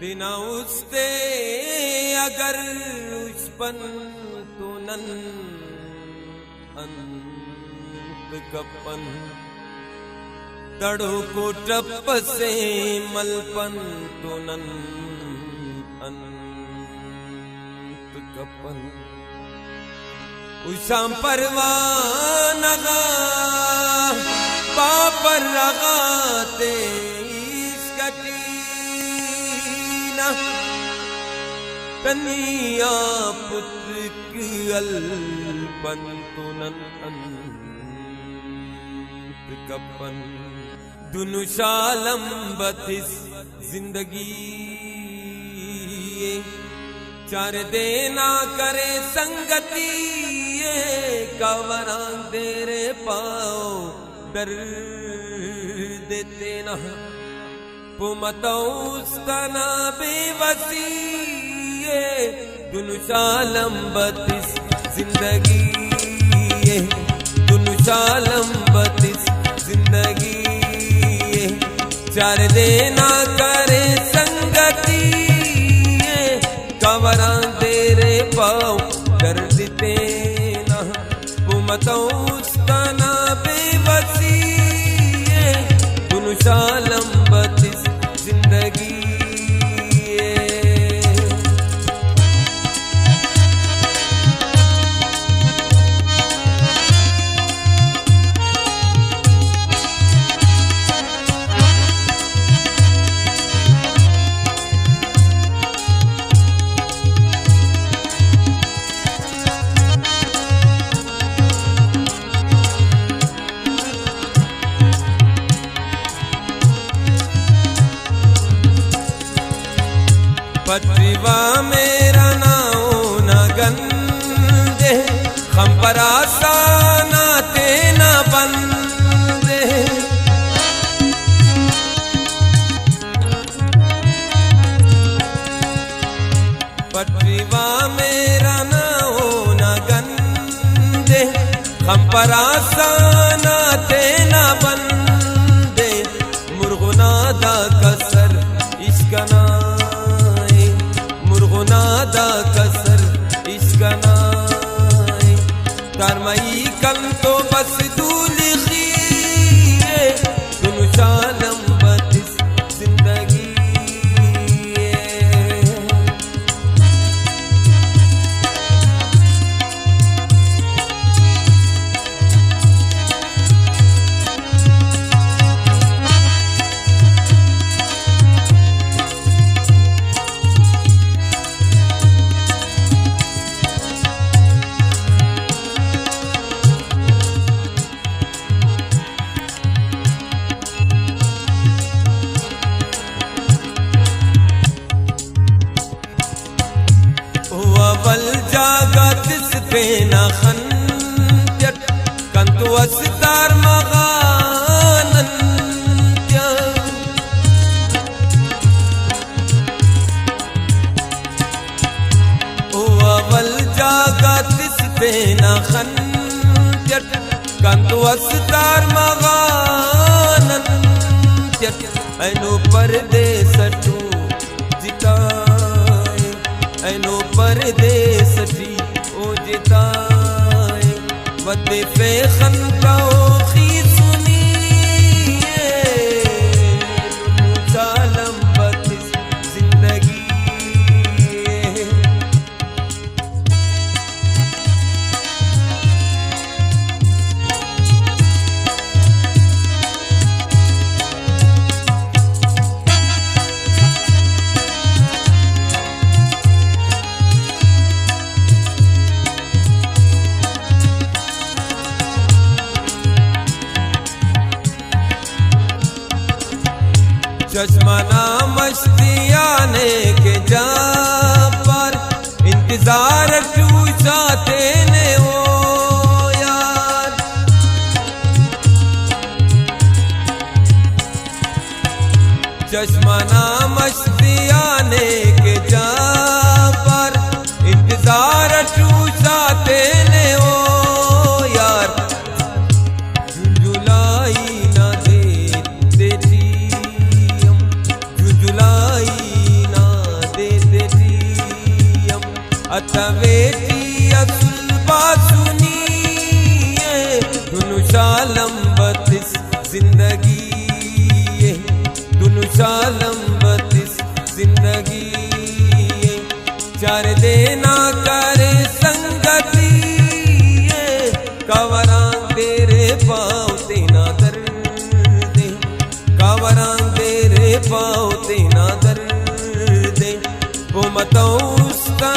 बिना उसते अगर उष्पन तुनन अंत कपन तड़ो को टप से मलपन तुनन अंत कपन उषाम परवानगा पापर रगाते तनिया पुत्र की अल्पन तुनन अंत कपन दुनुशालम बतिस जिंदगी चार देना करे संगति कवरा तेरे पाओ दर देते ना पुमतौस्तना बेवसी दुनुशालम बतिस जिंदगी दुनुशालम बतिस जिंदगी चार देना करे संगति कवरा तेरे पाओ दर्द देना पुमतौस्तना बेवसी दुनुशालम बतिस जिंदगी पत्रिवा मेरा नाओ न गंदे खंपरासा नाते न बंदे पत्रिवा मेरा नाओ न गंदे खंपरासा नाते न बंदे मुर्गुनादा कसर इश्कना नादा कसर इश्कनाए कारमई कम तो बस दूल्खी दुनुशालम बतिस जिंदगी वल जागत पे न खंत्यत कंतु अस्तार मगानंत्य वल जागत पे न खंत्यत कंतु अस्तार मगानंत्य ऐनो परदेसटू जिता ऐनो परदेसटी ओ जिताए वदे पे खंताओ खी सुनिए दुनुशालम बतिस जिंदगी चश्मना मस्तियाने के जा पर इंतजार टूटाते ने ओ यार चश्मना मस्तियाने के जा पर इंतजार टूटाते ने ओ यार जुलाई ना दे जुलाई ना सालम बतिस जिंदगी ये, दुनु सालम बतिस जिंदगी ये। चार देना करे संगती ये, कावरां तेरे पाँव तेना दर्द, कावरां तेरे पाँव तेना दर्द। वो मतौं उसका